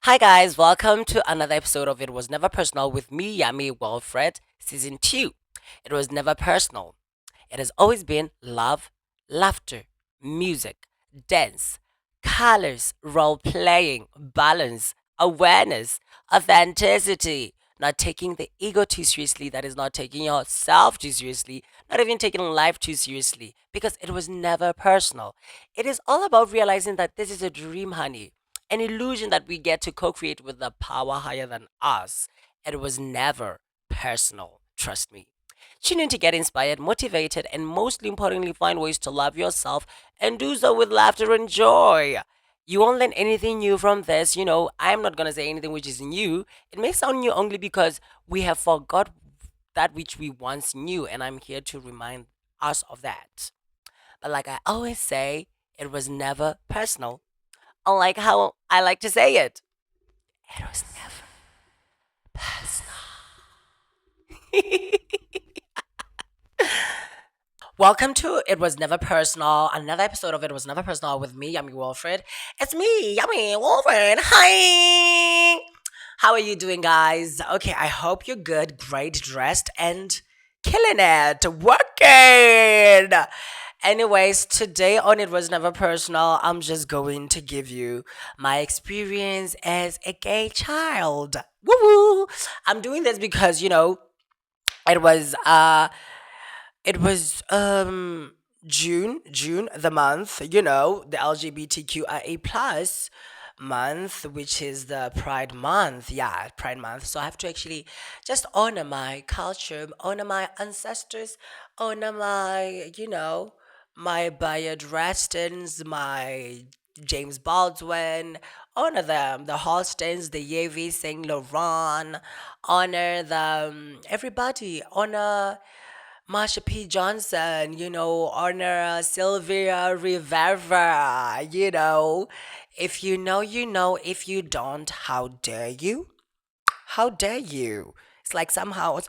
Hi guys, welcome to another episode of It Was Never Personal with me, Yami Wilfred, season 2. It was never personal. It has always been love, laughter, music, dance, colors, role playing, balance, awareness, authenticity, not taking the ego too seriously, that is not taking yourself too seriously, not even taking life too seriously, because it was never personal. It is all about realizing that this is a dream, honey, an illusion that we get to co create with the power higher than us. It was never personal, trust me. Tune in to get inspired, motivated, and mostly importantly, find ways to love yourself and do so with laughter and joy. You won't learn anything new from this. I'm not going to say anything which is new. It may sound new only because we have forgot that which we once knew, and I'm here to remind us of that. But like I always say, it was never personal. Unlike how I like to say it, it was never personal. Welcome to It Was Never Personal, another episode of It Was Never Personal with me, Yummy Wilfred. It's me, Yummy Wilfred. Hi! How are you doing, guys? Okay, I hope you're good, great, dressed, and killing it, working. Anyways, today on It Was Never Personal, I'm just going to give you my experience as a gay child. Woo woo! I'm doing this because, it was uh it was June the month, the LGBTQIA plus month, which is the Pride month. Yeah, Pride month. So I have to actually just honor my culture, honor my ancestors, honor my Bayard Rastons, my James Baldwin, honor them, the Halstons, the Yevi, Saint Laurent, honor them, everybody, honor Marsha P. Johnson, honor Sylvia Rivera, If you know, you know. If you don't, how dare you? How dare you? It's like somehow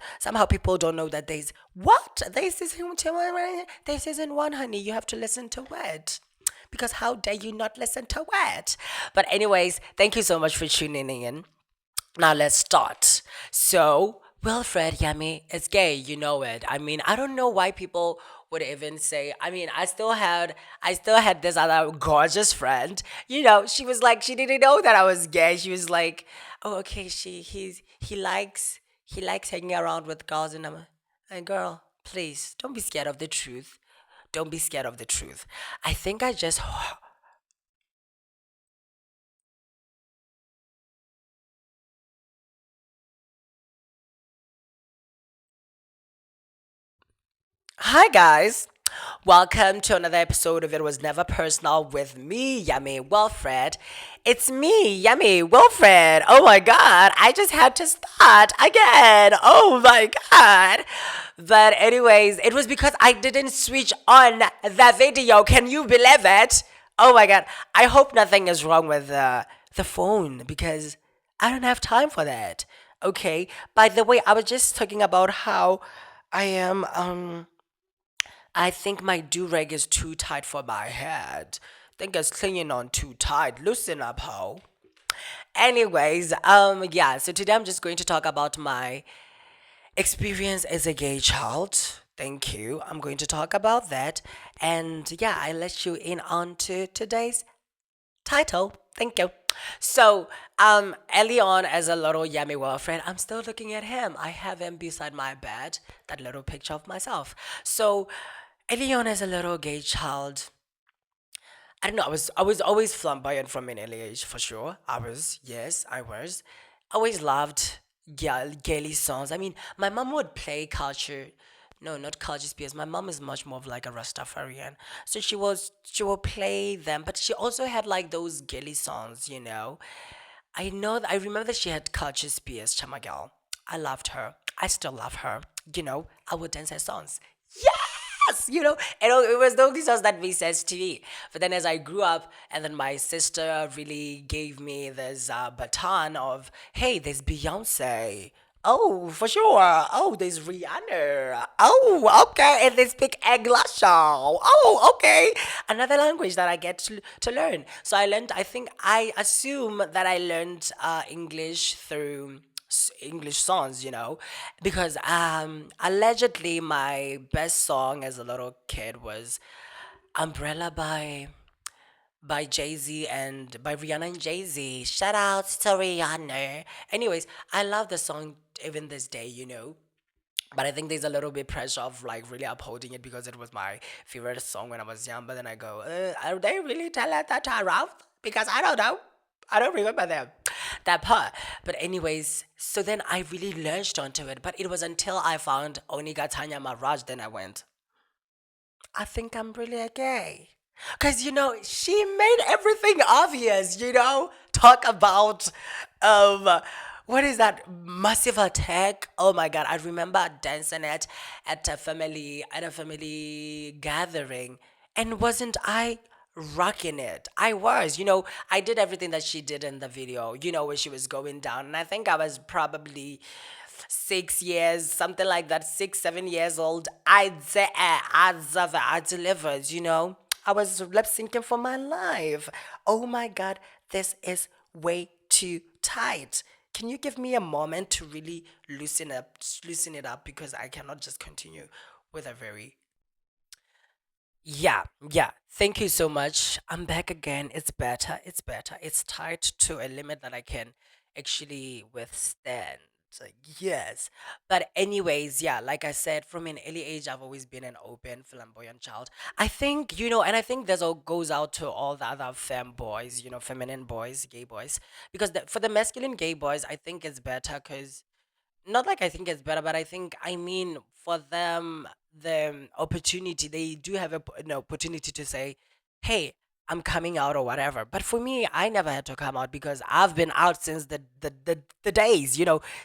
people don't know that there's what? This isn't one, honey. You have to listen to it. Because how dare you not listen to it? But anyways, thank you so much for tuning in. Now let's start. So, Wilfred Yummy is gay, you know it. I mean, I don't know why people would even say. I mean, I still had this other gorgeous friend. She was like, she didn't know that I was gay. She was like, oh, okay, he likes hanging around with girls, and I'm like, girl, please don't be scared of the truth. Don't be scared of the truth. I think I just Hi, guys. Welcome to another episode of It Was Never Personal with me, Yummy Wilfred. It's me, Yummy Wilfred. Oh my God, I just had to start again. Oh my God. But, anyways, it was because I didn't switch on the video. Can you believe it? Oh my God. I hope nothing is wrong with the phone because I don't have time for that. Okay. By the way, I was just talking about how I am. I think my do rag is too tight for my head. Think it's clinging on too tight. Loosen up, ho. Anyways, yeah. So today I'm just going to talk about my experience as a gay child. Thank you. I'm going to talk about that, and yeah, I let you in on to today's title. Thank you. So, early on, as a little yummy girlfriend, I'm still looking at him. I have him beside my bed, that little picture of myself. So, early on, as a little gay child, I don't know. I was always flamboyant from an early age, for sure. I was, yes, I was. Always loved gaily songs. I mean, my mom would play culture. No, not culture spears. My mom is much more of like a Rastafarian, so she will play them. But she also had like those gaily songs. I remember that she had culture spears, Chama Girl. I loved her. I still love her. I would dance her songs. Yes, it was the only songs that made sense to me. But then as I grew up, and then my sister really gave me this baton of, hey, there's Beyonce. Oh, for sure. Oh, there's Rihanna. Oh, okay. And there's Big Egg Show. Oh, okay. another language that I get to learn. So I learned, I think, I assume that I learned English through English songs, because allegedly my best song as a little kid was Umbrella by Jay-Z and by Rihanna and Jay-Z. Shout out to Rihanna. Anyways, I love the song even this day, but I think there's a little bit pressure of like really upholding it because it was my favorite song when I was young. But then I go, are they really telling that around? Because I don't know. I don't remember them that part. But anyways, so then I really lurched onto it. But it was until I found Oniga Tanya Maraj, then I went, I think I'm really a gay. Because, she made everything obvious, Talk about, um, what is that? Massive Attack. Oh my God. I remember dancing at a family gathering. And wasn't I rocking it? I was, I did everything that she did in the video, where she was going down. And I think I was probably 6 years, something like that, 6, 7 years old. I delivered, I was lip syncing for my life. Oh my God, this is way too tight. Can you give me a moment to really loosen it up because I cannot just continue with a very yeah, yeah. Thank you so much. I'm back again. It's better. It's better. It's tied to a limit that I can actually withstand. So, yes. But anyways, yeah, like I said, from an early age, I've always been an open, flamboyant child. I think, and I think this all goes out to all the other femme boys, feminine boys, gay boys. Because for the masculine gay boys, I think it's better because not like I think it's better, but I mean, for them, the opportunity, they do have an opportunity to say, hey, I'm coming out or whatever. But for me, I never had to come out because I've been out since the days,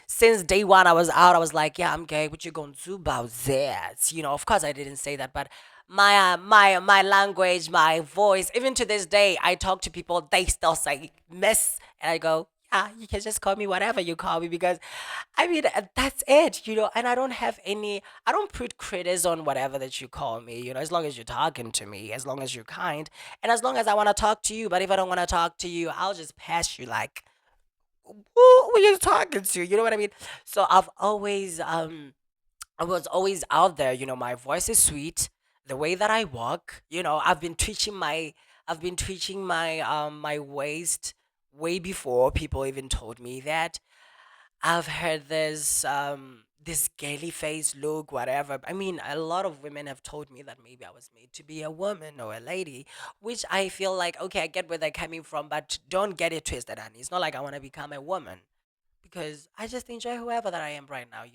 since day one, I was out. I was like, yeah, I'm gay. What you going to do about that? Of course, I didn't say that, but my language, my voice, even to this day, I talk to people, they still say miss, and I go, yeah, you can just call me whatever you call me because I mean, that's it, and I don't put critters on whatever that you call me, as long as you're talking to me, as long as you're kind, and as long as I want to talk to you. But if I don't want to talk to you, I'll just pass you like, who are you talking to? You know what I mean? So I was always out there, my voice is sweet, the way that I walk, I've been twitching my waist way before people even told me that. I've heard this gaily face look, whatever. I mean, a lot of women have told me that maybe I was made to be a woman or a lady, which I feel like, okay, I get where they're coming from, but don't get it twisted, honey. It's not like I want to become a woman because I just enjoy whoever that I am right now.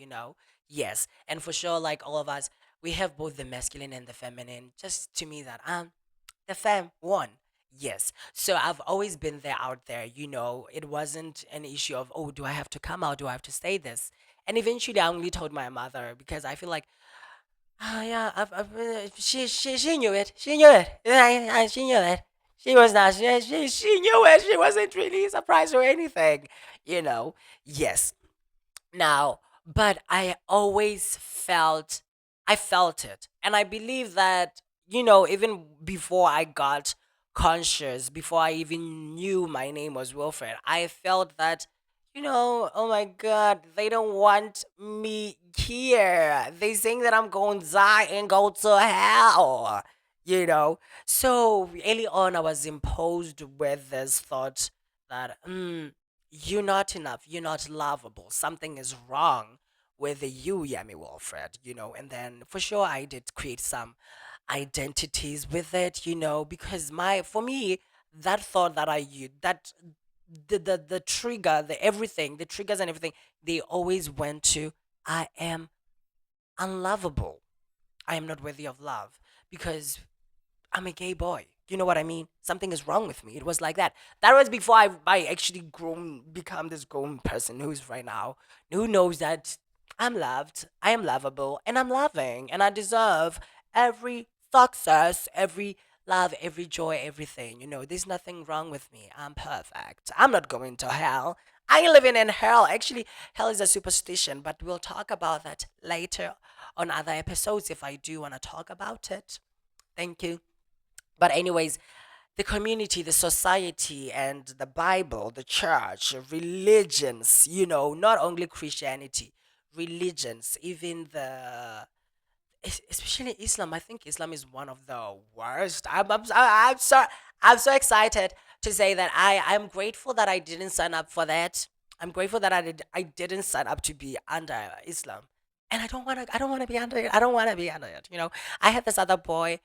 Yes, and for sure, like all of us, we have both the masculine and the feminine. Just to me, that the fam one. Yes. So I've always been there out there. It wasn't an issue of, oh, do I have to come out? Do I have to say this? And eventually I only told my mother because I feel like, yeah, she knew it. She knew it. She knew it. She was not, she knew it. She wasn't really surprised or anything, you know. Yes. Now, but I felt it. And I believe that, even before I got conscious, before I even knew my name was Wilfred, I felt that, oh my God, they don't want me here. They saying that I'm going to die and go to hell, you know? So early on, I was imposed with this thought that, you're not enough. You're not lovable. Something is wrong with you, Yami Wilfred, And then for sure, I did create some identities with it, because for me, that thought that I used, that the trigger, the everything, the triggers and everything, they always went to, I am unlovable. I am not worthy of love because I'm a gay boy. You know what I mean? Something is wrong with me. It was like that. That was before I actually become this grown person who's right now, who knows that I'm loved, I am lovable, and I'm loving, and I deserve every success, every love, every joy, everything. There's nothing wrong with me. I'm perfect. I'm not going to hell. I ain't living in hell. Actually, hell is a superstition, but we'll talk about that later on other episodes if I do want to talk about it. Thank you. But anyways, the community, the society, and the Bible, the church, religions, not only Christianity, religions, even especially Islam. I think Islam is one of the worst. I'm so excited to say that I'm grateful that I didn't sign up for that. I'm grateful that I didn't sign up to be under Islam. And I don't want to be under it. I don't want to be under it. I had this other boy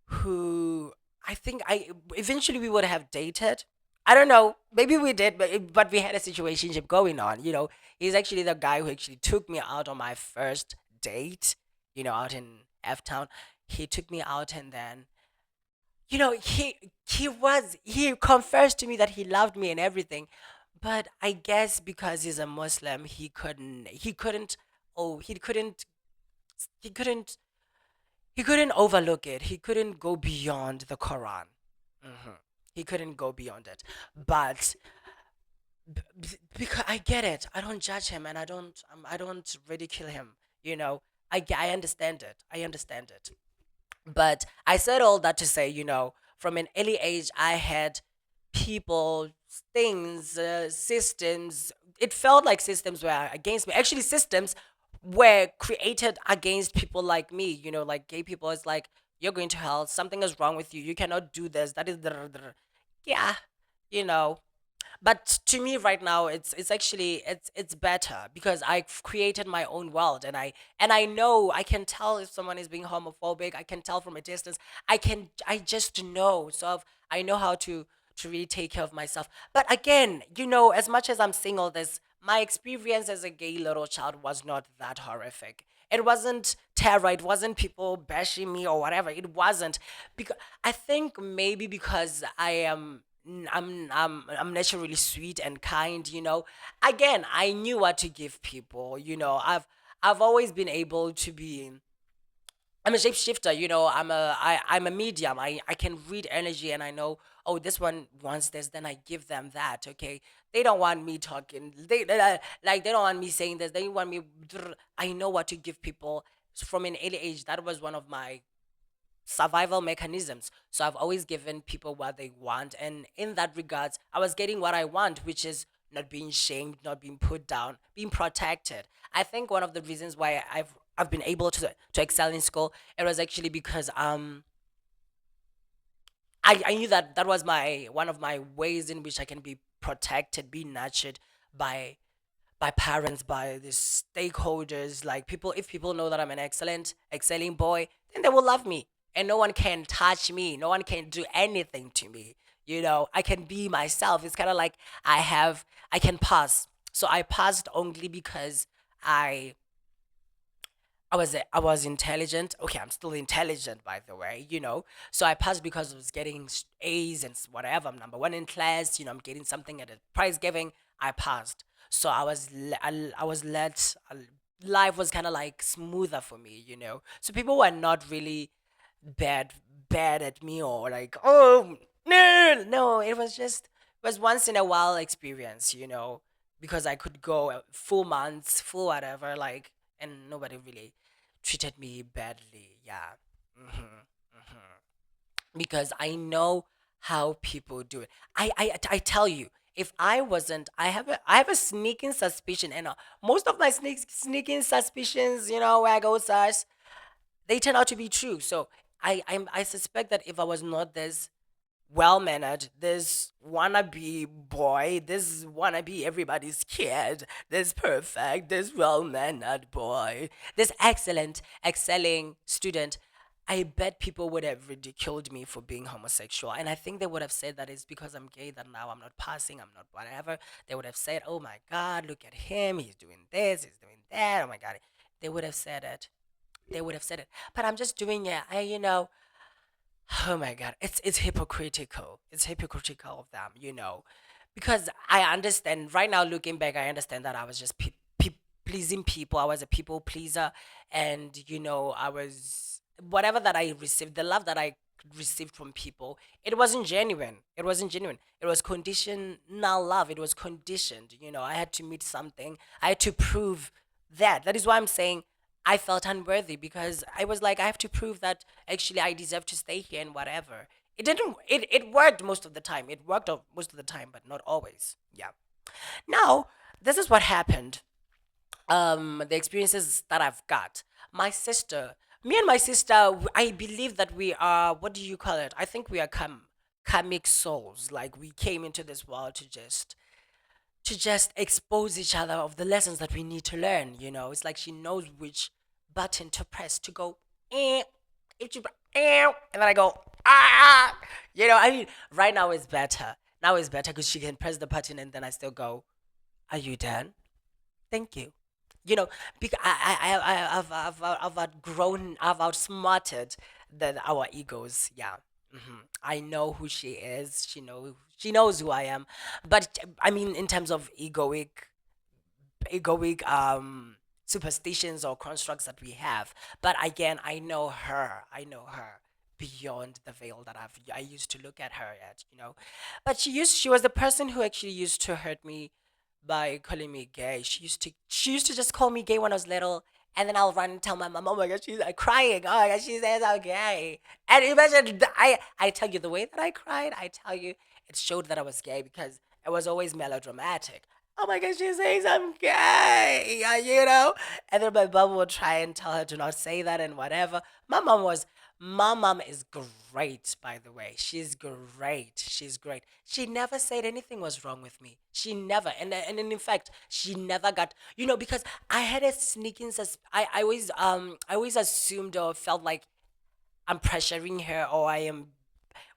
who I think I eventually we would have dated. I don't know. Maybe we did, but we had a situationship going on. He's actually the guy who actually took me out on my first date. Out in F Town, he took me out, and then he confessed to me that he loved me and everything, but I guess because he's a Muslim, he couldn't he couldn't overlook it. He couldn't go beyond the Quran. He couldn't go beyond it. But because I get it, I don't judge him, and I don't ridicule him. You know, I understand it. I understand it. But I said all that to say, from an early age, I had people, things, systems. It felt like systems were against me. Actually, systems were created against people like me, like gay people. It's like, you're going to hell. Something is wrong with you. You cannot do this. That is the. Yeah, you know but to me right now, it's actually it's better because I've created my own world, and I know I can tell if someone is being homophobic. I can tell from a distance. I just know. So I know how to really take care of myself. But again, as much as I'm seeing all this, my experience as a gay little child was not that horrific. It wasn't terror. It wasn't people bashing me or whatever. It wasn't, because I think maybe because I'm naturally sweet and kind. Again, I knew what to give people. I've always been able to be. I'm a shapeshifter. I'm a medium. I can read energy, and I know, oh, this one wants this, then I give them that. Okay, they don't want me talking. They don't want me saying this. They want me. I know what to give people from an early age. That was one of my survival mechanisms. So I've always given people what they want. And in that regards, I was getting what I want, which is not being shamed, not being put down, being protected. I think one of the reasons why I've been able to excel in school, it was actually because I knew that that was my one of my ways in which I can be protected, be nurtured by parents, by the stakeholders, like people. If people know that I'm an excelling boy, then they will love me. And no one can touch me. No one can do anything to me. I can be myself. It's kind of like I can pass. So I passed only because I I was intelligent. Okay, I'm still intelligent, by the way. So I passed because I was getting A's and whatever. I'm number one in class. I'm getting something at a prize giving. I passed. So I was let. Life was kind of like smoother for me. So people were not really bad bad at me, or like, oh, no, no. It was once in a while experience. Because I could go full months, full whatever, like, and nobody really treated me badly. Yeah. hmm because I know how people do it. I tell you, if I wasn't, I have a sneaking suspicion, and most of my sneaking suspicions, where I go sus, they turn out to be true. So I suspect that if I was not this well mannered, this wannabe boy, this wannabe everybody's kid, this perfect, this well mannered boy, this excellent, excelling student, I bet people would have ridiculed me for being homosexual. And I think they would have said that it's because I'm gay that now I'm not passing, I'm not whatever. They would have said, oh my God, look at him, he's doing this, he's doing that, oh my God. They would have said it. They would have said it. But I'm just doing it. Oh my God, it's hypocritical. It's hypocritical of them, because I understand right now. Looking back, I understand that I was just pleasing people. I was a people pleaser, and I was whatever that I received, the love that I received from people. It wasn't genuine. It wasn't genuine. It was conditional love. It was conditioned. I had to meet something. I had to prove that. That is why I'm saying I felt unworthy because I was like, I have to prove that actually I deserve to stay here and whatever. It didn't, it worked most of the time. It worked most of the time, but not always. Yeah. Now, this is what happened. The experiences that I've got. My sister, me and my sister, I believe that we are, what do you call it? I think we are karmic souls. Like we came into this world to just expose each other of the lessons that we need to learn. It's like she knows which button to press to go, eh, if you, and then I go, ah. I mean, right now it's better. Now it's better because she can press the button and then I still go, are you done? Thank you. You know, because I've outgrown, I've outsmarted our egos. Yeah. I know who she is. She knows who I am. But I mean, in terms of egoic superstitions or constructs that we have. But again, I know her. I know her beyond the veil that I used to look at her at. But she was the person who actually used to hurt me by calling me gay. She used to just call me gay when I was little. And then I'll run and tell my mom, oh my god, she's like crying. Oh my god, she says I'm gay. And imagine, I tell you, the way that I cried, I tell you, it showed that I was gay because it was always melodramatic. Oh my god, she says I'm gay, And then my mom would try and tell her to not say that and whatever. My mom is great, by the way. She's great. She's great. She never said anything was wrong with me. She never, and in fact, she never got, because I had a sneaking I always assumed or felt like I'm pressuring her, or I am,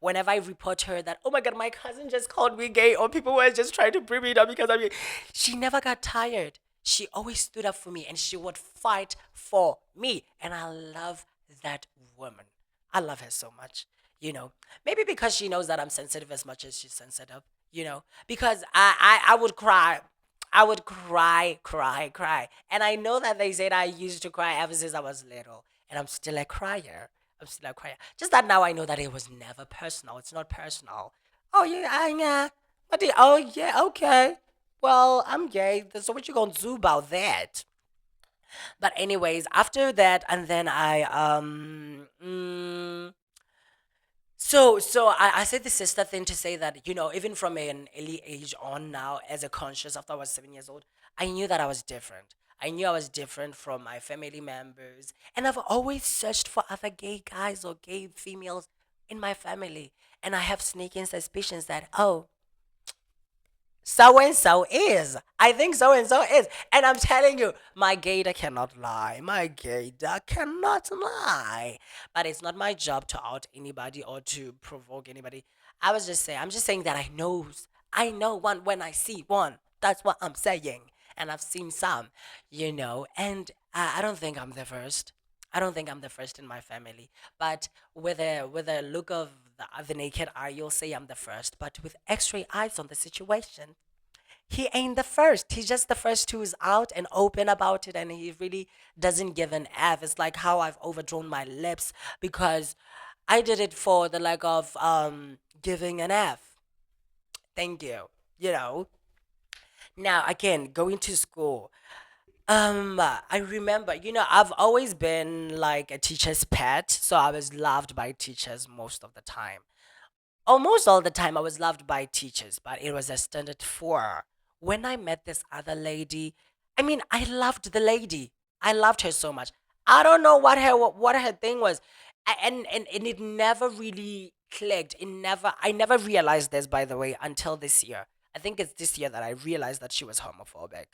whenever I report her that, oh my god, my cousin just called me gay, or people were just trying to bring me down because I mean, she never got tired. She always stood up for me and she would fight for me. And I love that woman. I love her so much. You know, maybe because she knows that I'm sensitive as much as she's sensitive, because I would cry. I would cry, cry, cry. And I know that they said I used to cry ever since I was little. And I'm still a crier. I'm still a crier. Just that now I know that it was never personal. It's not personal. Oh, yeah, yeah. Oh, yeah, okay. Well, I'm gay. So what you gonna do about that? But anyways, after that, and then I said the sister thing to say that, even from an early age on now, as a conscious, after I was 7 years old, I knew that I was different. I knew I was different from my family members. And I've always searched for other gay guys or gay females in my family. And I have sneaking suspicions that, oh, so and so is. I think so and so is. And I'm telling you, my gator cannot lie. My gator cannot lie. But it's not my job to out anybody or to provoke anybody. I'm just saying that I know one when I see one. That's what I'm saying. And I've seen some, and I don't think I'm the first. I don't think I'm the first in my family, but with a look of the naked eye, you'll say I'm the first. But with X-ray eyes on the situation, he ain't the first. He's just the first who's out and open about it, and he really doesn't give an F. It's like how I've overdrawn my lips because I did it for the like of giving an F. Thank you. You know. Now again, going to school. I remember, I've always been like a teacher's pet, so I was loved by teachers most of the time. Almost all the time I was loved by teachers, but it was a standard four. When I met this other lady, I mean, I loved the lady. I loved her so much. I don't know what her thing was. And it never really clicked. I never realized this, by the way, until this year. I think it's this year that I realized that she was homophobic.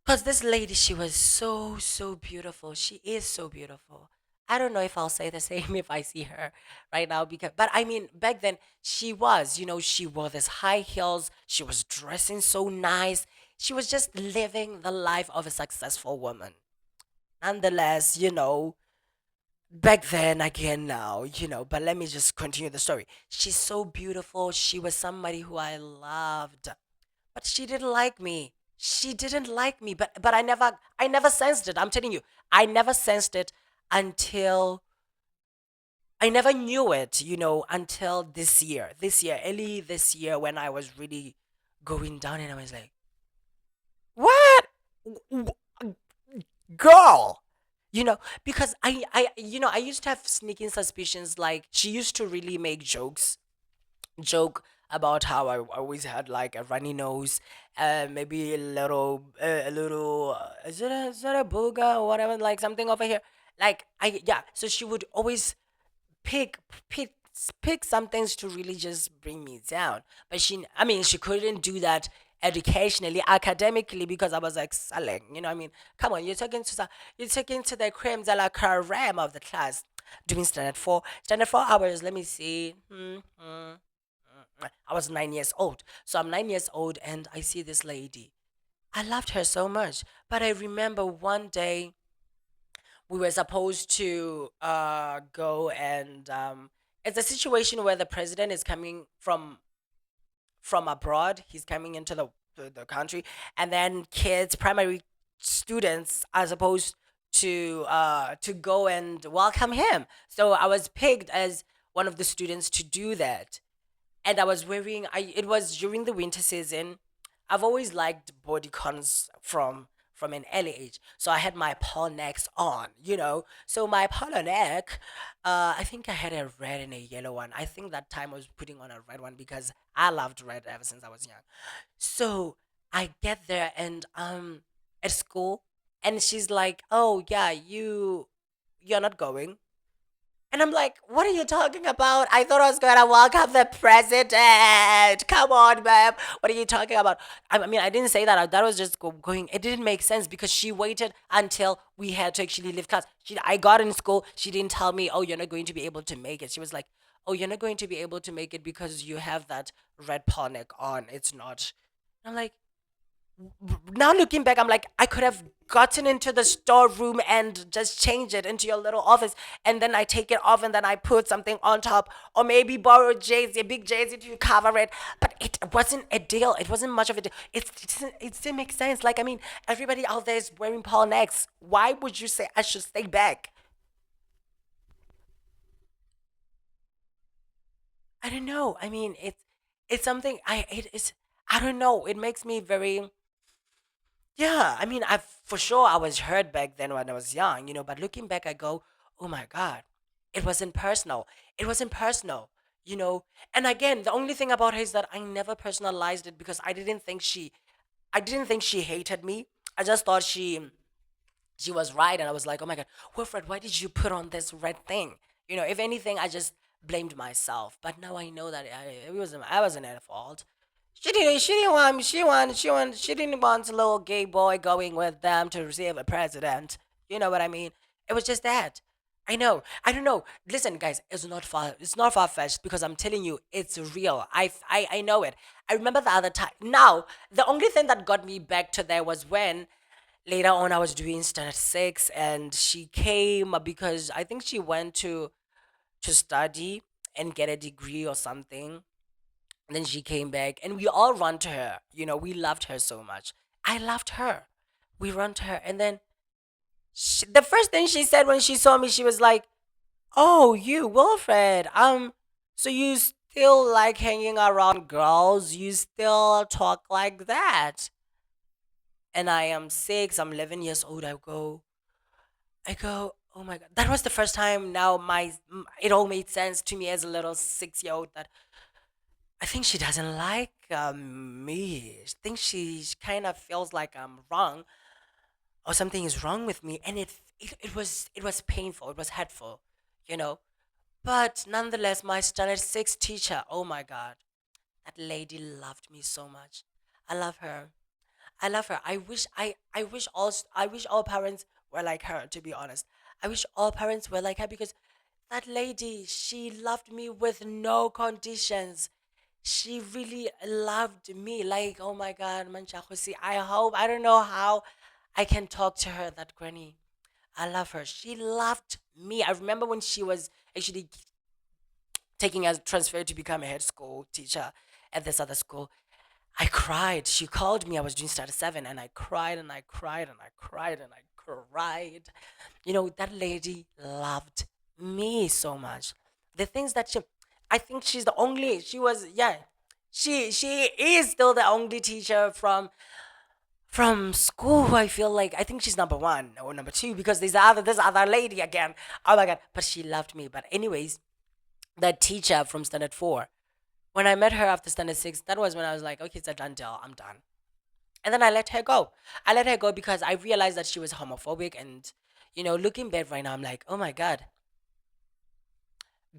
Because this lady, she was so, so beautiful. She is so beautiful. I don't know if I'll say the same if I see her right now but I mean back then she wore this high heels, she was dressing so nice. She was just living the life of a successful woman. Nonetheless, back then again now, but let me just continue the story. She's so beautiful. She was somebody who I loved, but she didn't like me. She didn't like me, but I never sensed it. I'm telling you, I never sensed it until I never knew it, until this year. Early this year, when I was really going down, and I was like, "What, W- girl? You know, because I used to have sneaking suspicions like she used to really make joke about how I always had like a runny nose, maybe a little, is it a booger or whatever, like something over here. Like yeah. So she would always pick pick pick some things to really just bring me down. But I mean, she couldn't do that educationally, academically, because I was excelling. You know, I mean, come on, you're taking to the creme de la creme of the class, doing standard 4 hours. Let me see. I was 9 years old. So I'm 9 years old and I see this lady. I loved her so much. But I remember one day we were supposed to go and it's a situation where the president is coming from abroad. He's coming into the country, and then kids, primary students, are supposed to go and welcome him. So I was picked as one of the students to do that, and I was wearing. It was during the winter season. I've always liked bodycons from an early age, so I had my polo necks on. So my polo neck, I think I had a red and a yellow one. I think that time I was putting on a red one because I loved red ever since I was young. So I get there and at school, and she's like, "Oh yeah, you're not going." And I'm like, what are you talking about? I thought I was going to welcome the president. Come on, ma'am. What are you talking about? I mean, I didn't say that. That was just going. It didn't make sense because she waited until we had to actually leave class. I got in school. She didn't tell me, oh, you're not going to be able to make it. She was like, oh, you're not going to be able to make it because you have that red ponic on. It's not. I'm like, now looking back, I'm like, I could have gotten into the storeroom and just changed it into your little office, and then I take it off and then I put something on top, or maybe borrow a big jersey to cover it. But it wasn't a deal. It wasn't much of a deal. It didn't make sense. Like, I mean, everybody out there is wearing Paul necks. Why would you say I should stay back? I don't know. I mean, it's something it is. I don't know. It makes me very. Yeah, I mean, I for sure I was hurt back then when I was young, but looking back, I go, oh my God, it wasn't personal. It wasn't personal, you know. And again, the only thing about her is that I never personalized it because I didn't think she hated me. I just thought she was right, and I was like, oh my God, Wilfred, why did you put on this red thing? If anything, I just blamed myself. But now I know that I wasn't at fault. She didn't want a little gay boy going with them to receive a president. You know what I mean? It was just that. I know. I don't know. Listen, guys, it's not far fetched because I'm telling you, it's real. I know it. I remember the other time. Now, the only thing that got me back to there was when later on I was doing standard six, and she came because I think she went to study and get a degree or something. And then she came back and we all run to her. We loved her so much. I loved her. We run to her. And then the first thing she said when she saw me, she was like, oh, you, Wilfred. So you still like hanging around girls? You still talk like that? And I am 6, I'm 11 years old. I go, oh my God. That was the first time now it all made sense to me as a little 6-year-old that I think she doesn't like me. I think she kind of feels like I'm wrong or something is wrong with me, and it was painful. It was hurtful, you know. But nonetheless, my standard six teacher, oh my God, that lady loved me so much. I love her. I love her. I wish all parents were like her. To be honest, I wish all parents were like her because that lady, she loved me with no conditions. She really loved me. Like, oh my God, Manchakosi. I don't know how I can talk to her, that granny. I love her. She loved me. I remember when she was actually taking a transfer to become a head school teacher at this other school. I cried. She called me. I was doing Starter 7 and I cried and I cried and I cried and I cried. That lady loved me so much. The things that I think she was, yeah, she is still the only teacher From school, I feel like I think she's number one or number two because there's other this other lady again. Oh my god! But she loved me. But anyways, that teacher from standard four. When I met her after standard six, that was when I was like, okay, it's a done deal. I'm done. And then I let her go. I let her go because I realized that she was homophobic. And, looking back right now, I'm like, oh my God,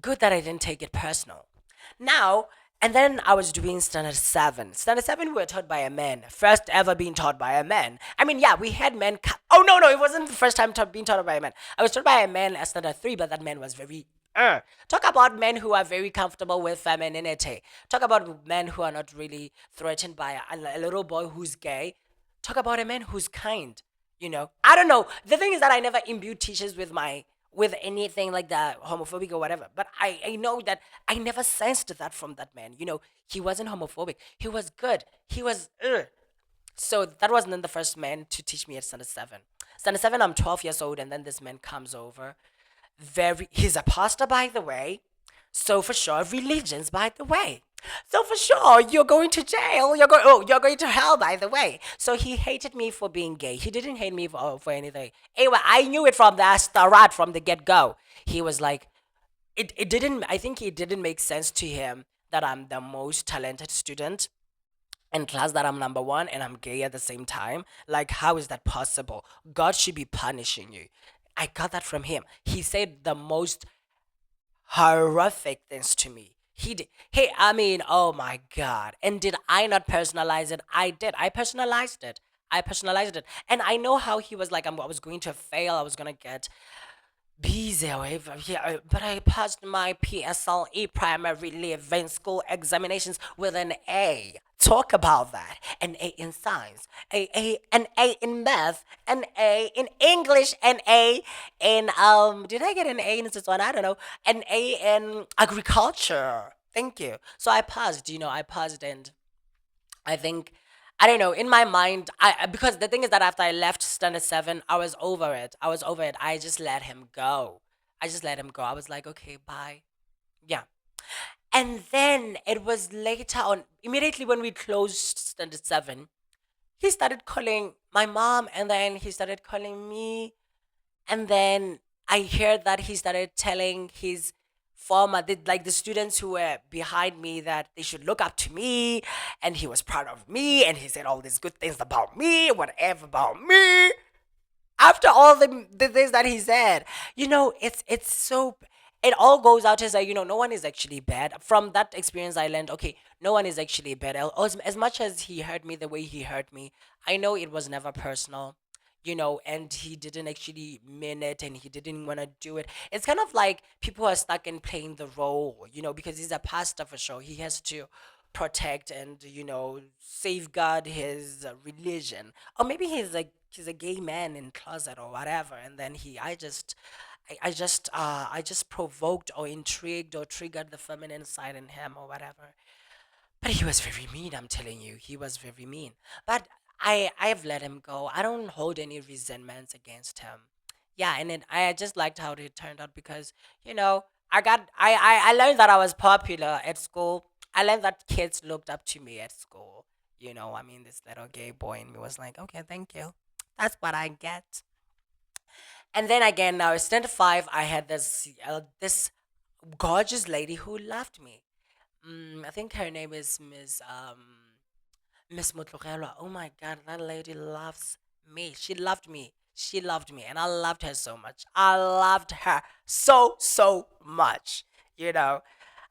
good that I didn't take it personal. Now, and then I was doing standard seven. Standard seven, we were taught by a man. First ever being taught by a man. I mean, yeah, we had men. Oh, no, no, it wasn't the first time being taught by a man. I was taught by a man at standard three, but that man was very. Talk about men who are very comfortable with femininity. Talk about men who are not really threatened by a little boy who's gay. Talk about a man who's kind. I don't know. The thing is that I never imbued teachers with anything like that, homophobic or whatever. But I know that I never sensed that from that man. He wasn't homophobic. He was good. He was. So that wasn't the first man to teach me at standard seven. Standard seven, I'm 12 years old, and then this man comes over. He's a pastor, by the way. So for sure, religions, by the way. So for sure, you're going to jail. You're going to hell, by the way. So he hated me for being gay. He didn't hate me for anything. Anyway, I knew it from the start, from the get go. He was like, it didn't. I think it didn't make sense to him that I'm the most talented student in class, that I'm number one and I'm gay at the same time. Like, how is that possible? God should be punishing you. I got that from him. He said the most horrific things to me. He did. Hey, I mean, oh my God. And did I not personalize it? I did. I personalized it. I personalized it. And I know how he was like, I was going to fail. I was going to get busy, yeah, but I passed my PSLE primary leaving school examinations with an A. Talk about that. An A in science, an A in math, an A in English, an A in did I get an A in this one? I don't know. An A in agriculture. Thank you. So I passed, I passed, and I think, I don't know, in my mind, because the thing is that after I left standard seven, I was over it. I was over it. I just let him go. I just let him go. I was like, okay, bye. Yeah. And then it was later on, immediately when we closed standard seven, he started calling my mom, and then he started calling me, and then I heard that he started telling his like the students who were behind me, that they should look up to me, and he was proud of me, and he said all these good things about me, whatever about me. After all the things that he said, it's so. It all goes out to say, no one is actually bad. From that experience, I learned, okay, no one is actually bad. As much as he hurt me the way he hurt me, I know it was never personal, and he didn't actually mean it, and he didn't want to do it. It's kind of like people are stuck in playing the role, because he's a pastor for sure. He has to protect and, safeguard his religion. Or maybe he's a gay man in closet or whatever, and then I just provoked or intrigued or triggered the feminine side in him or whatever. But he was very mean, I'm telling you. He was very mean. But I've let him go. I don't hold any resentments against him. Yeah, and then I just liked how it turned out because, I learned that I was popular at school. I learned that kids looked up to me at school. I mean, this little gay boy in me was like, okay, thank you. That's what I get. And then again, now it's 10 to 5. I had this gorgeous lady who loved me. I think her name is Miss Mutlugelwa. Oh my God, that lady loves me. She loved me. She loved me, and I loved her so much. I loved her so much. You know,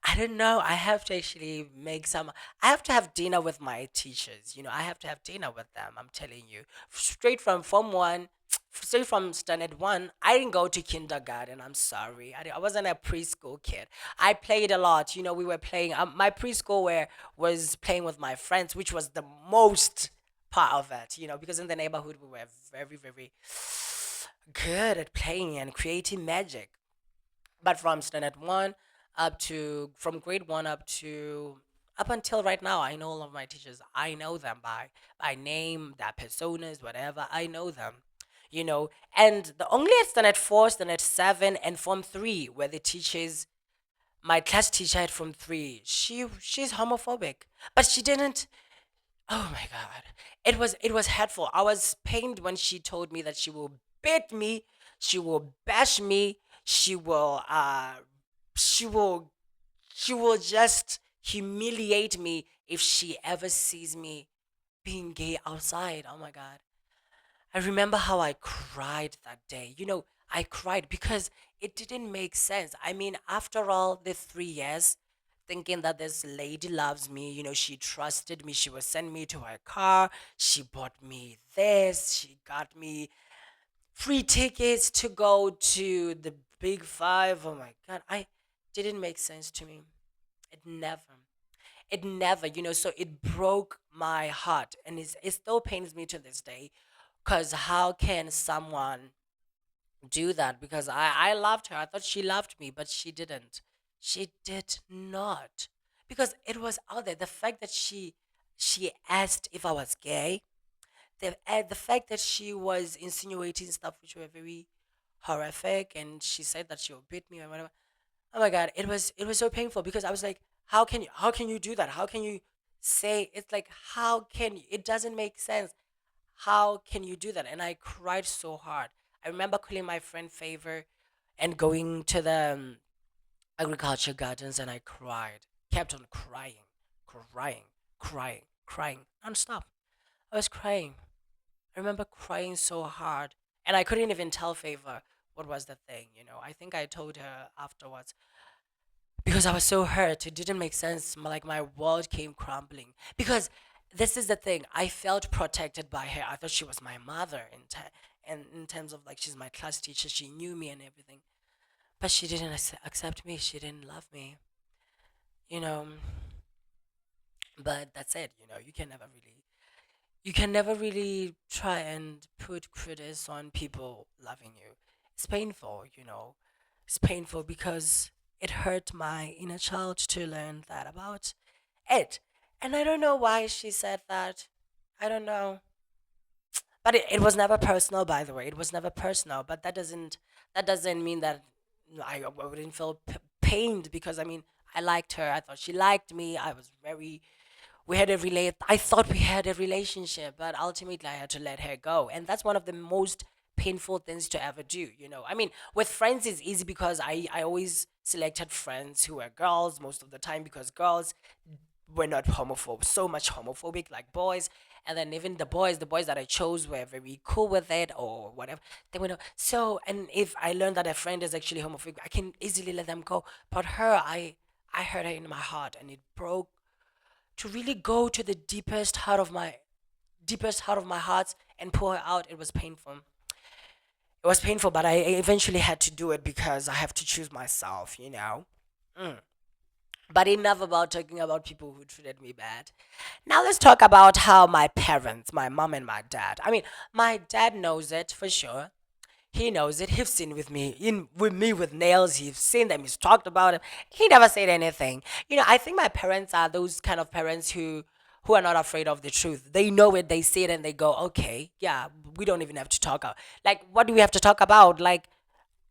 I don't know. I have to actually make some. I have to have dinner with my teachers. I have to have dinner with them. I'm telling you, straight from Form 1, straight from Standard 1. I didn't go to kindergarten. I'm sorry. I wasn't a preschool kid. I played a lot. We were playing. My preschool was playing with my friends, which was the most part of it. Because in the neighborhood we were very very good at playing and creating magic. But from standard one from grade one up until right now, I know all of my teachers. I know them by name, their personas, whatever. I know them. And the only at standard four, standard seven, and form three where the teachers, my class teacher at form three, she's homophobic, but she didn't. Oh my god. It was hurtful. I was pained when she told me that she will beat me, she will bash me, she will she will she will just humiliate me if she ever sees me being gay outside. Oh my god. I remember how I cried that day. I cried because it didn't make sense. I mean, after all the 3 years, thinking that this lady loves me, she trusted me, she would send me to her car, she bought me this, she got me free tickets to go to the Big Five. Oh my God. I didn't make sense to me. It never. It never, so it broke my heart and it still pains me to this day. Because how can someone do that? Because I loved her. I thought she loved me, but she didn't. She did not. Because it was out there. The fact that she asked if I was gay, the fact that she was insinuating stuff which were very horrific, and she said that she would beat me or whatever. Oh my god, it was so painful because I was like, how can you do that? How can you say it's like how can you, it doesn't make sense. How can you do that? And I cried so hard. I remember calling my friend Favor and going to the agriculture gardens, and I cried. Kept on crying, crying, crying, crying nonstop. I was crying. I remember crying so hard. And I couldn't even tell Favor what was the thing. I think I told her afterwards because I was so hurt. It didn't make sense. Like my world came crumbling. Because this is the thing. I felt protected by her. I thought she was my mother and in terms of like she's my class teacher. She knew me and everything. But she didn't accept me. She didn't love me. You know. But that's it. You can never really try and put critics on people loving you. It's painful. It's painful because it hurt my inner child to learn that about it. And I don't know why she said that. I don't know. But it was never personal, by the way. It was never personal. But that doesn't mean that I wouldn't feel pained because I mean I liked her. I thought she liked me. We had a relate I thought we had a relationship, but ultimately I had to let her go. And that's one of the most painful things to ever do. I mean, with friends it's easy because I always selected friends who were girls most of the time because girls were not homophobe, so much homophobic like boys. And then even the boys that I chose were very cool with it or whatever. They were not. So, and if I learned that a friend is actually homophobic, I can easily let them go. But her, I heard her in my heart and it broke to really go to the deepest heart of my heart and pull her out. It was painful. It was painful, but I eventually had to do it because I have to choose myself. Mm. But enough about talking about people who treated me bad. Now let's talk about how my parents, my mom and my dad. I mean, my dad knows it for sure. He knows it. He's seen with me with nails. He's seen them. He's talked about it. He never said anything. I think my parents are those kind of parents who are not afraid of the truth. They know it. They see it, and they go, "Okay, yeah, we don't even have to talk." Like, what do we have to talk about? Like,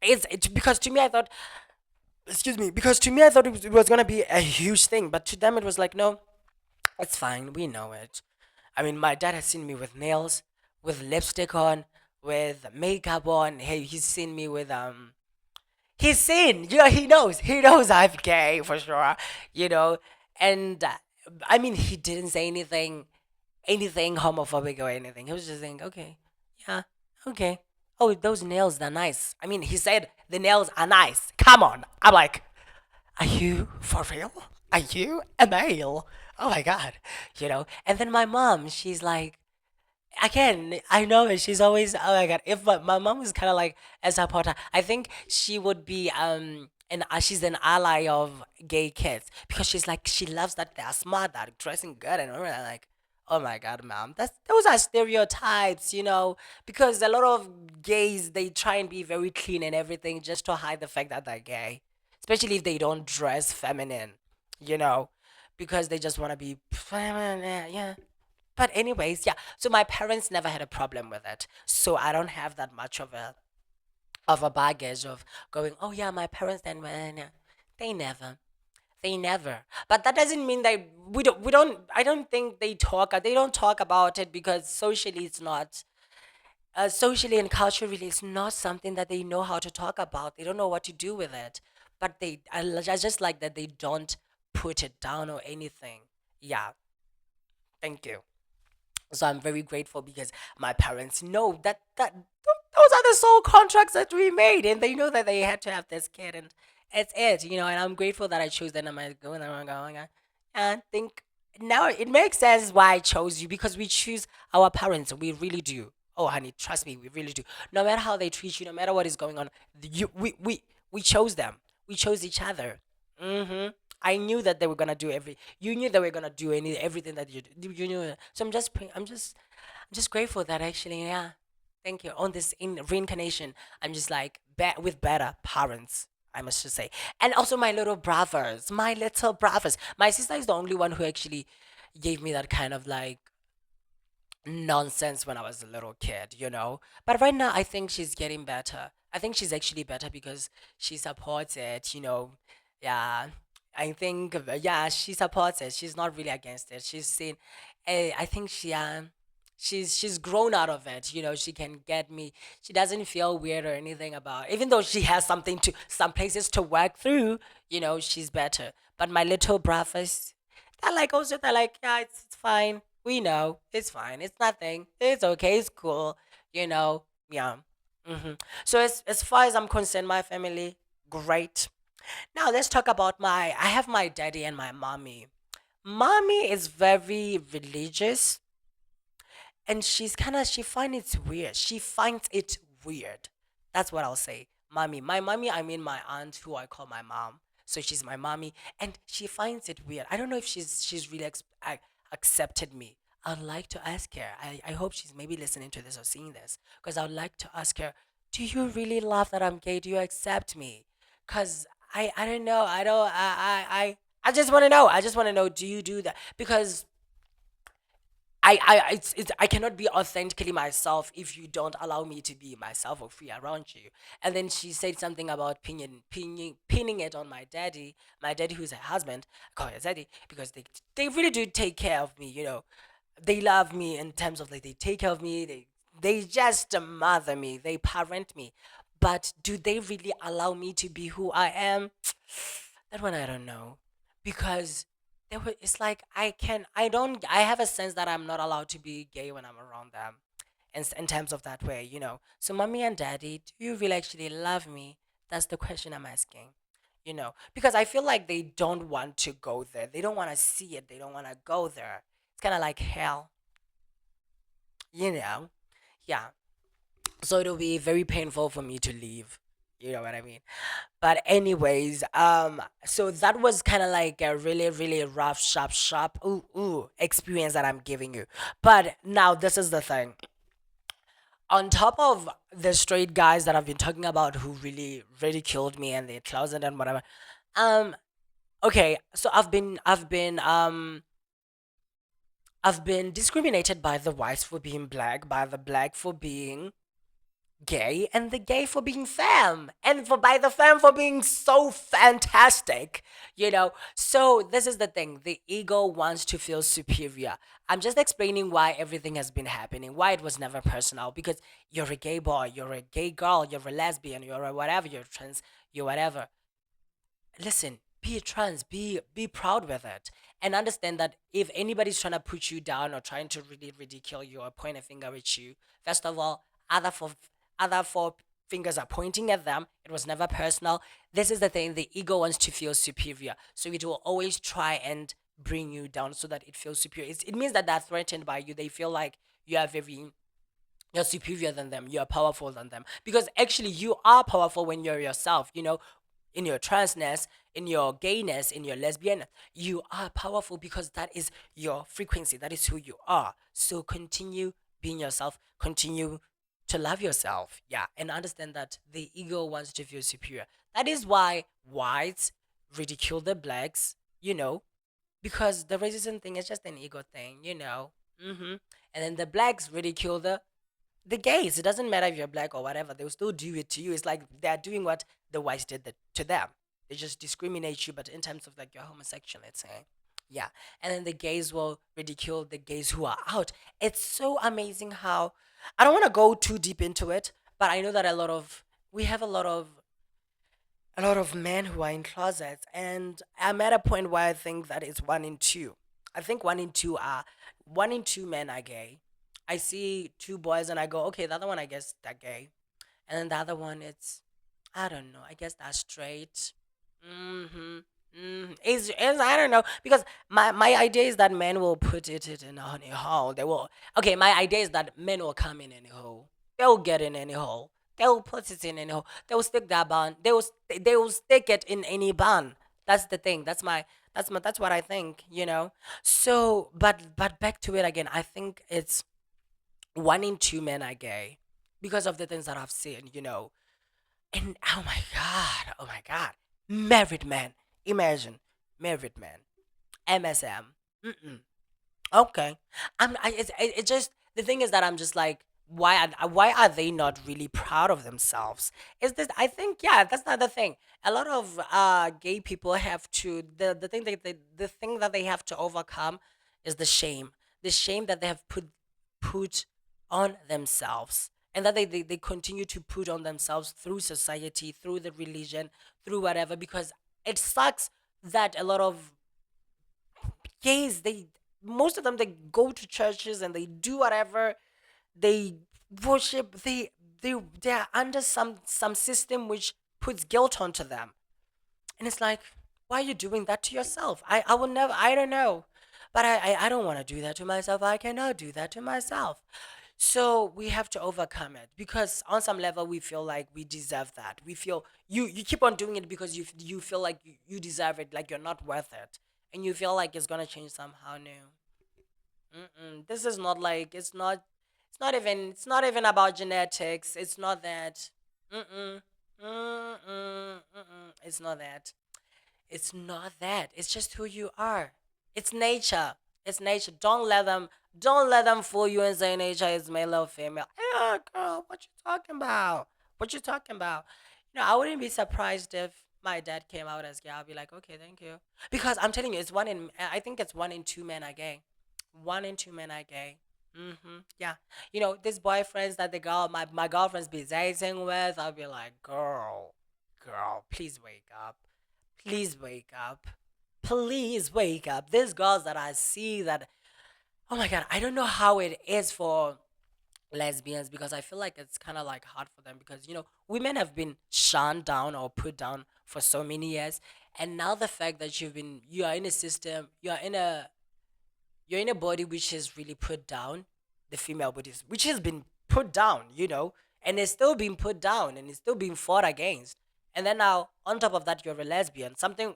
it's because to me, I thought, excuse me, because to me, I thought it was gonna be a huge thing, but to them, it was like, no, it's fine. We know it. I mean, my dad has seen me with nails, with lipstick on, with makeup on. Hey, he's seen me with He's seen. He knows I'm gay for sure. You know, and I mean, he didn't say anything homophobic or anything. He was just saying, okay, yeah, okay. Oh, those nails are nice. I mean, he said the nails are nice. Come on. I'm like, are you for real? Are you a male? Oh my god. And then my mom, she's like, again, I know it. She's always, oh my god. If my mom was kind of like a supporter, I think she would be and she's an ally of gay kids because she's like she loves that they're smart, that dressing good, and all that. Like, oh my god, mom, those are stereotypes. Because a lot of gays they try and be very clean and everything just to hide the fact that they're gay, especially if they don't dress feminine, you know, because they just want to be feminine, yeah. But anyways, yeah. So my parents never had a problem with it. So I don't have that much of a baggage of going, oh yeah, my parents then went. They never. They never. But that doesn't mean that we don't I don't think they don't talk about it because socially it's not socially and culturally it's not something that they know how to talk about. They don't know what to do with it. But I just like that they don't put it down or anything. Yeah, thank you. So I'm very grateful because my parents know that those are the sole contracts that we made, and they know that they had to have this kid, and it's it, you know. And I'm grateful that I chose them. I'm like going around going, and think now it makes sense why I chose you because we choose our parents. We really do. Oh, honey, trust me, we really do. No matter how they treat you, no matter what is going on, we chose them. We chose each other. Mm-hmm. I knew that they were gonna do every. You knew they were gonna do everything that you knew. So I'm just grateful that actually, yeah. Thank you. On this in reincarnation, I'm just like with better parents. I must just say, and also my little brothers. My sister is the only one who actually gave me that kind of like nonsense when I was a little kid, you know. But right now, I think she's getting better. I think she's actually better because she supports it, you know. Yeah, I think, yeah, she supports it. She's not really against it. She's seen, I think she's grown out of it. You know, she can get me. She doesn't feel weird or anything about, even though she has some places to work through, you know, she's better. But my little brothers, they're like, yeah, it's fine. We know it's fine. It's nothing. It's okay. It's cool. You know. Yeah. So as far as I'm concerned, my family great. Now let's talk about my. I have my daddy and my mommy. Mommy is very religious, and she finds it weird. She finds it weird. That's what I'll say. My mommy, I mean my aunt, who I call my mom. So she's my mommy, and she finds it weird. I don't know if she's really accepted me. I'd like to ask her. I hope she's maybe listening to this or seeing this, because I'd like to ask her, do you really love that I'm gay? Do you accept me? Because I don't know. I just want to know. I just want to know. Do you do that? Because I cannot be authentically myself if you don't allow me to be myself or free around you. And then she said something about pinning it on my daddy who's her husband. I call her daddy because they really do take care of me. You know, they love me in terms of like they take care of me. They just mother me. They parent me. But do they really allow me to be who I am? That one I don't know, because it's like I have a sense that I'm not allowed to be gay when I'm around them, in terms of that way, you know. So mommy and daddy, do you really actually love me? That's the question I'm asking, you know, because I feel like they don't want to go there. They don't want to see it. They don't want to go there. It's kind of like hell, you know. Yeah. So it'll be very painful for me to leave. You know what I mean? But anyways, so that was kind of like a really, really rough, sharp, experience that I'm giving you. But now this is the thing. On top of the straight guys that I've been talking about who really ridiculed me and their closet and whatever, um, okay, so I've been discriminated by the whites for being black, by the black for being gay, and the gay for being femme, and for by the femme for being so fantastic, you know. So this is the thing, the ego wants to feel superior. I'm just explaining why everything has been happening, why it was never personal, because you're a gay boy, you're a gay girl, you're a lesbian, you're a whatever, you're trans, you're whatever. Listen, be trans, be proud with it, and understand that if anybody's trying to put you down or trying to really ridicule you or point a finger at you, first of all, other four fingers are pointing at them. It was never personal. This is the thing, the ego wants to feel superior, so it will always try and bring you down so that it feels superior. It means that they're threatened by you. They feel like you are very you're superior than them, you're powerful than them, because actually you are powerful when you're yourself, you know. In your transness, in your gayness, in your lesbian, you are powerful because that is your frequency, that is who you are. So continue being yourself, continue to love yourself, yeah, and understand that the ego wants to feel superior. That is why whites ridicule the blacks, you know, because the racism thing is just an ego thing, you know. And then the blacks ridicule the gays. It doesn't matter if you're black or whatever, they'll still do it to you. It's like they're doing what the whites did to them. They just discriminate you, but in terms of like your homosexual, let's say. Yeah. And then the gays will ridicule the gays who are out. It's so amazing how I don't want to go too deep into it, but I know that we have a lot of men who are in closets, and I'm at a point where I think that it's one in two. I think one in two men are gay. I see two boys and I go, okay, the other one I guess they're gay, and then the other one it's I don't know. I guess that's straight. Mm-hmm. Is I don't know because my idea is that men will put it in any hole. They will. Okay, my idea is that men will come in any hole. They'll get in any hole. They'll put it in any hole. They will stick that bun. They will stick it in any bun. That's the thing. That's what I think. So, but back to it again. I think it's one in two men are gay because of the things that I've seen. And oh my god, married man. Imagine married man, MSM. Mm-mm. Okay, it just the thing is that I'm just like, why are they not really proud of themselves? Is this? I think yeah, that's not the thing. A lot of gay people have to the thing that they have to overcome is the shame that they have put on themselves, and that they continue to put on themselves through society, through the religion, through whatever, because it sucks that a lot of gays, they most of them, they go to churches and they do whatever, they worship, they're under some system which puts guilt onto them, and it's like, why are you doing that to yourself? I will never, I don't know, but I don't want to do that to myself. I cannot do that to myself. So we have to overcome it, because on some level we feel like we deserve that. We feel you keep on doing it because you feel like you deserve it, like you're not worth it, and you feel like it's gonna change somehow new. This is not like, it's not even about genetics. It's not that. Mm-mm. It's not that. It's not that. It's just who you are. It's nature. It's nature. Don't let them fool you and say nature is male or female. Yeah, girl, what you talking about? What you talking about? I wouldn't be surprised if my dad came out as gay. I'll be like, okay, thank you. Because I'm telling you, I think it's one in two men are gay. One in two men are gay. Yeah. These boyfriends that my girlfriends be dating with, I'll be like, girl, please wake up. Please wake up. Please wake up. These girls that I see that, oh my God, I don't know how it is for lesbians, because I feel like it's kind of like hard for them, because, women have been shunned down or put down for so many years. And now the fact that you are in a system, you're in a body which is really put down, the female bodies, which has been put down, and it's still being put down and it's still being fought against. And then now, on top of that, you're a lesbian. Something,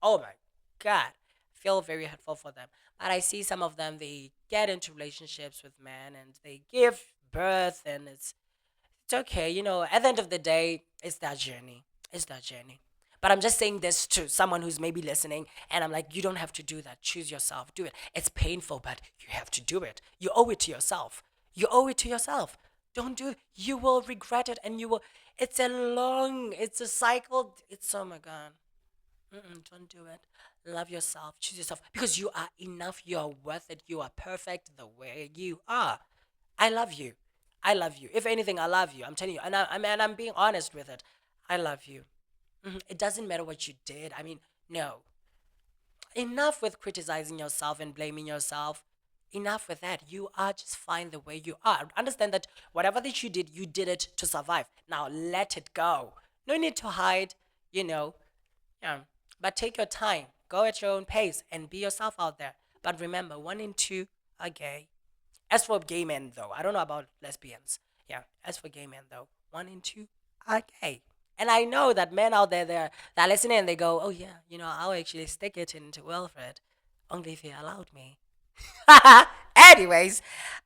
oh my God, feel very hurtful for them. But I see some of them, they get into relationships with men and they give birth, and it's okay. At the end of the day, it's that journey. It's that journey. But I'm just saying this to someone who's maybe listening, and I'm like, you don't have to do that. Choose yourself. Do it. It's painful, but you have to do it. You owe it to yourself. You owe it to yourself. Don't do it. You will regret it, and you will. It's a cycle. Oh my God. Don't do it. Love yourself. Choose yourself, because you are enough. You are worth it. You are perfect the way you are. I love you. I love you. If anything, I love you. I'm telling you, and I'm being honest with it. I love you. It doesn't matter what you did. I mean, no. Enough with criticizing yourself and blaming yourself. Enough with that. You are just fine the way you are. Understand that whatever that you did it to survive. Now let it go. No need to hide, you know. Yeah. But take your time. Go at your own pace and be yourself out there. But remember, one in two are gay. As for gay men, though, I don't know about lesbians. Yeah, as for gay men, though, one in two are gay. And I know that men out there, they're listening and they go, oh, yeah, I'll actually stick it into Wilfred. Only if he allowed me. Anyways,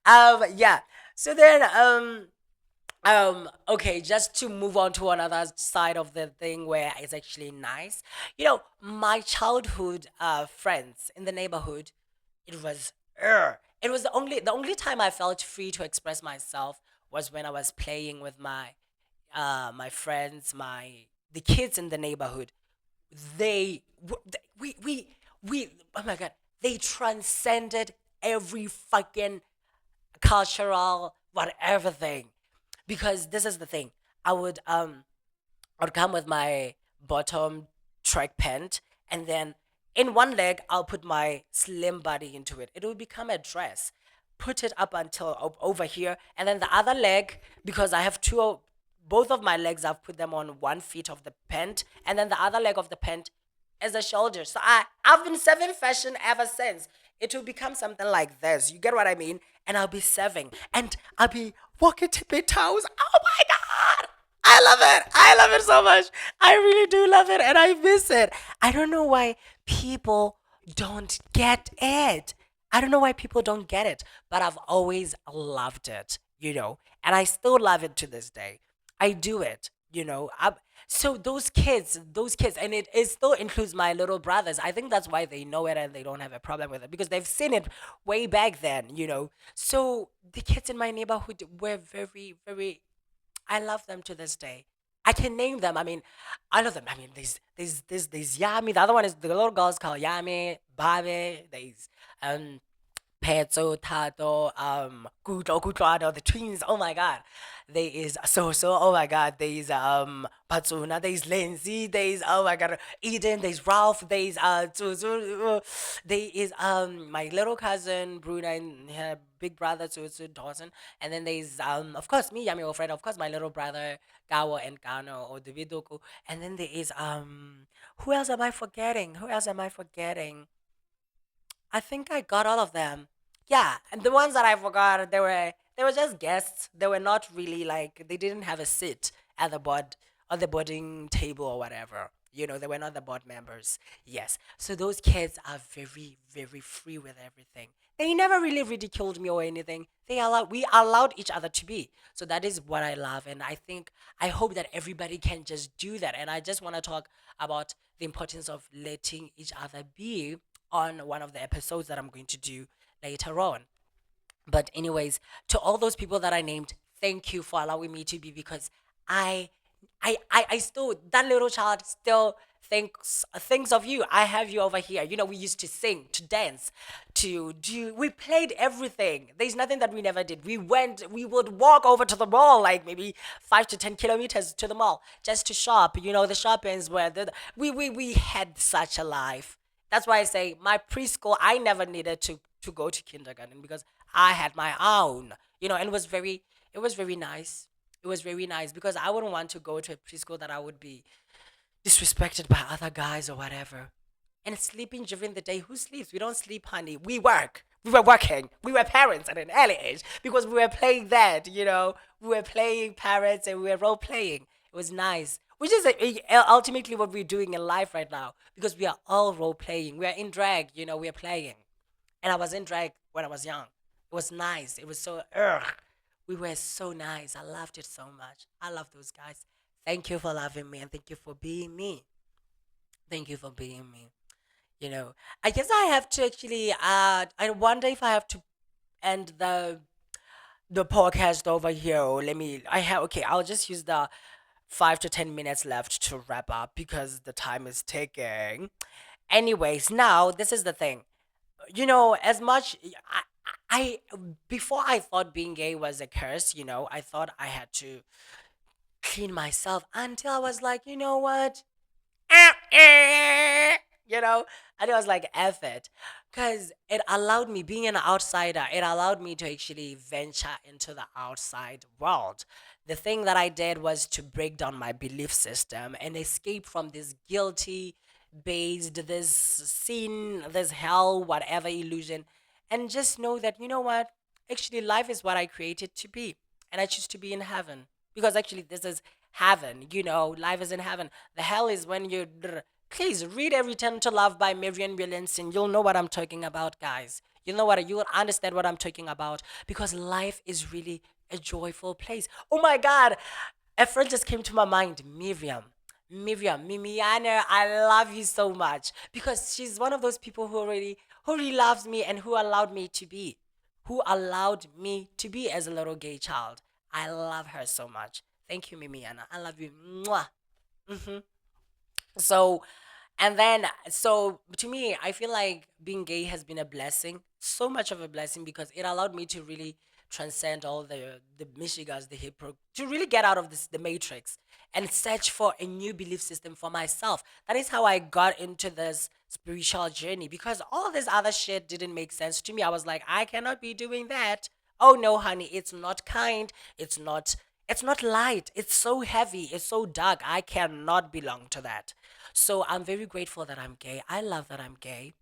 yeah. So then, okay, just to move on to another side of the thing where it's actually nice. My childhood friends in the neighborhood, it was the only time I felt free to express myself was when I was playing with my friends, the kids in the neighborhood. they we oh my god, they transcended every fucking cultural whatever thing. Because this is the thing, I would I'd come with my bottom track pant, and then in one leg I'll put my slim body into it. It will become a dress. Put it up until over here, and then the other leg, because I have both of my legs, I've put them on one feet of the pant, and then the other leg of the pant as a shoulder. So I've been serving fashion ever since. It will become something like this. You get what I mean? And I'll be serving, and I'll be walking tippy toes. Oh my god! I love it. I love it so much. I really do love it, and I miss it. I don't know why people don't get it. I don't know why people don't get it, but I've always loved it, and I still love it to this day. I do it. So those kids, and it still includes my little brothers. I think that's why they know it and they don't have a problem with it because they've seen it way back then. So the kids in my neighborhood were very, very, I love them to this day. I can name them. I mean, I love them. I mean, there's Yami. The other one is the little girl's called Yami, Babe. There's um Petso, Tato, Kuto, Kutoado, the twins. Oh my god. There is So, oh my god. There's Patsuna, there's Lindsay, there's oh my god, Eden, there's Ralph, there's Zuzu, there is my little cousin Bruna and her big brother Zuzu Dawson, and then there's of course me, Yami Wilfred, of course my little brother Gawa and Gano or Davidoku, and then there is who else am I forgetting? Who else am I forgetting? I think I got all of them. Yeah, and the ones that I forgot, they were just guests. They were not really like they didn't have a seat at the board on the boarding table or whatever. They were not the board members. Yes. So those kids are very, very free with everything. They never really ridiculed me or anything. We allowed each other to be. So that is what I love. And I hope that everybody can just do that. And I just want to talk about the importance of letting each other be on one of the episodes that I'm going to do later on. But anyways, to all those people that I named, thank you for allowing me to be because I I still that little child still thinks of you. I have you over here. We used to sing, to dance, to do we played everything. There's nothing that we never did. We would walk over to the mall, like maybe 5 to 10 kilometers to the mall, just to shop. The shoppings where we had such a life. That's why I say my preschool, I never needed to go to kindergarten because I had my own, and it was very nice. It was very nice because I wouldn't want to go to a preschool that I would be disrespected by other guys or whatever. And sleeping during the day, who sleeps? We don't sleep, honey. We work. We were working. We were parents at an early age because we were playing that. We were playing parents and we were role playing. It was nice. Which is ultimately what we're doing in life right now because we are all role playing. We are in drag, we are playing. And I was in drag when I was young. It was nice. It was so, ugh. We were so nice. I loved it so much. I love those guys. Thank you for loving me and thank you for being me. Thank you for being me. I guess I have to actually, I wonder if I have to end the podcast over here. Or okay, I'll just use the 5 to 10 minutes left to wrap up because the time is ticking. Anyways, now this is the thing. As much I before I thought being gay was a curse, I thought I had to clean myself until I was like, you know what? you know, and it was like F it. Because it allowed me, being an outsider, it allowed me to actually venture into the outside world. The thing that I did was to break down my belief system and escape from this guilty based, this sin, this hell, whatever illusion, and just know that, you know what? Actually, life is what I created to be. And I choose to be in heaven. Because actually, this is heaven. Life is in heaven. The hell is when you. Please read A Return to Love by Marianne Williamson. You'll know what I'm talking about, guys. You'll understand what I'm talking about. Because life is really a joyful place. Oh my God. A friend just came to my mind, Miriam. Miriam, Mimiana, I love you so much because she's one of those people who really loves me and who allowed me to be as a little gay child. I love her so much. Thank you, Mimiana. I love you. Mwah. So And then, so to me, I feel like being gay has been a blessing, so much of a blessing, because it allowed me to really transcend all the Michigans, the Hippo, to really get out of the matrix and search for a new belief system for myself. That is how I got into this spiritual journey, because all this other shit didn't make sense to me. I was like, I cannot be doing that. Oh no, honey, it's not kind. It's not light. It's so heavy. It's so dark. I cannot belong to that. So I'm very grateful that I'm gay. I love that I'm gay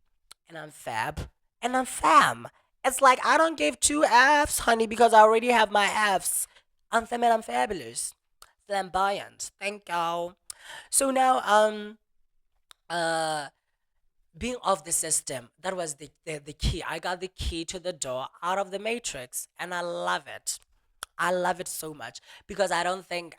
and I'm fab and I'm fam. It's like I don't give two F's, honey, because I already have my F's. I'm femme and I'm fabulous. Flamboyant. Thank you. So now, uh, being off the system, that was the key. I got the key to the door out of the matrix, and I love it. I love it so much, because I don't think,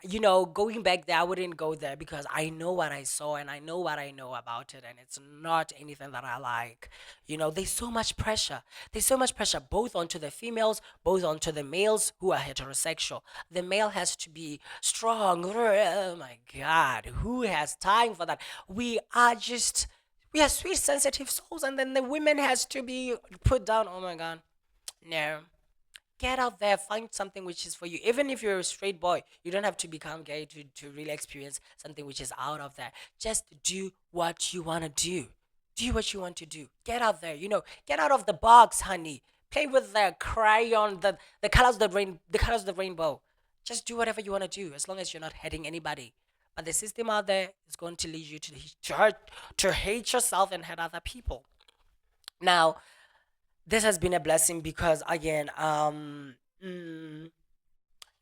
going back there, I wouldn't go there, because I know what I saw and I know what I know about it, and it's not anything that I like. There's so much pressure. There's so much pressure, both onto the females, both onto the males who are heterosexual. The male has to be strong. Oh my God, who has time for that? We are sweet, sensitive souls, and then the women has to be put down. Oh my God, no. Get out there, find something which is for you. Even if you're a straight boy, you don't have to become gay to really experience something which is out of there. Just do what you want to do. Do what you want to do. Get out there, get out of the box, honey. Play with the crayon, the colors of the colors of the rainbow. Just do whatever you want to do, as long as you're not hurting anybody. But the system out there is going to lead you to hate yourself and hurt other people. Now, this has been a blessing, because again, now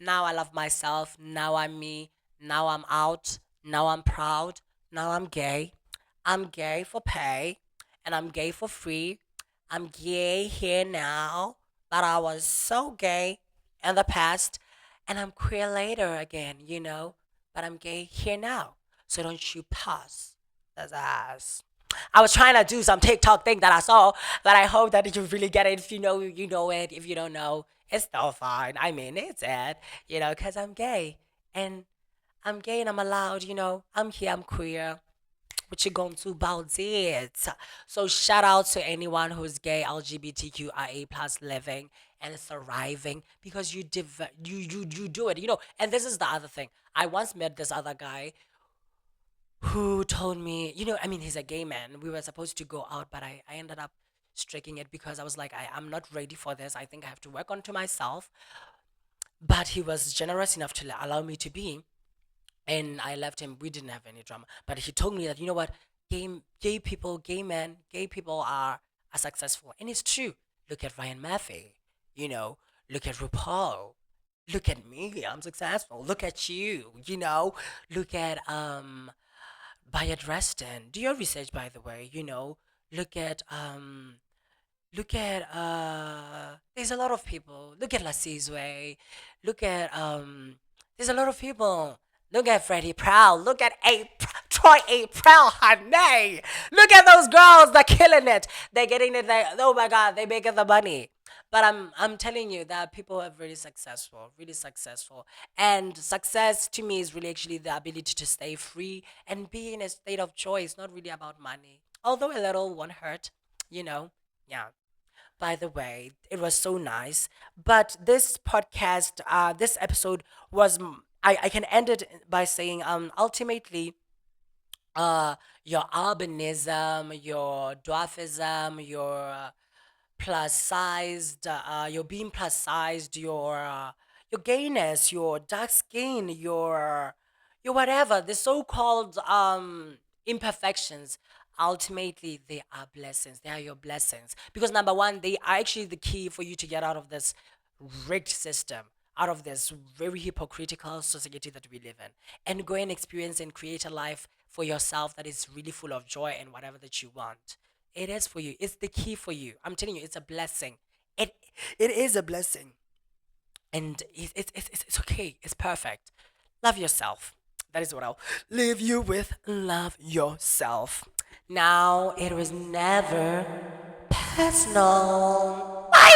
I love myself. Now I'm me. Now I'm out. Now I'm proud. Now I'm gay. I'm gay for pay, and I'm gay for free. I'm gay here now, but I was so gay in the past, and I'm queer later again, but I'm gay here now. So don't you pass. That's ass. I was trying to do some TikTok thing that I saw, but I hope that you really get it. If you know, you know it. If you don't know, it's still fine. I mean, it's it, because I'm gay, and I'm gay and I'm allowed, I'm here, I'm queer. What you going to about it? So shout out to anyone who's gay, LGBTQIA plus living and thriving, because you do it, And this is the other thing. I once met this other guy who told me, I mean, he's a gay man. We were supposed to go out, but I ended up striking it, because I was like, I'm not ready for this. I think I have to work onto myself. But he was generous enough to allow me to be. And I left him. We didn't have any drama. But he told me that, you know what, gay people, gay men, gay people are successful. And it's true. Look at Ryan Murphy, you know, look at RuPaul. Look at me, I'm successful. Look at you, look at Bayard Reston. Do your research, by the way. Look at there's a lot of people. Look at Lasizwe. Look at there's a lot of people. Look at Freddie Prowl. Look at Troy April, honey. Look at those girls. They're killing it. They're getting it. Oh my God, they're making the money. But I'm telling you that people are really successful, really successful. And success to me is really actually the ability to stay free and be in a state of joy. It's not really about money. Although a little won't hurt, you know. Yeah. By the way, it was so nice. But this podcast, this episode was, I can end it by saying, ultimately, uh, your albinism, your dwarfism, plus sized, you're being plus sized, your gayness, your dark skin, your whatever, the so-called imperfections. Ultimately, they are blessings. They are your blessings, because number one, they are actually the key for you to get out of this rigged system, out of this very hypocritical society that we live in, and go and experience and create a life for yourself that is really full of joy and whatever that you want. It is for you. It's the key for you. I'm telling you, it's a blessing. It it is a blessing, and it's okay. It's perfect. Love yourself. That is what I'll leave you with. Love yourself. Now it was never personal. Bye.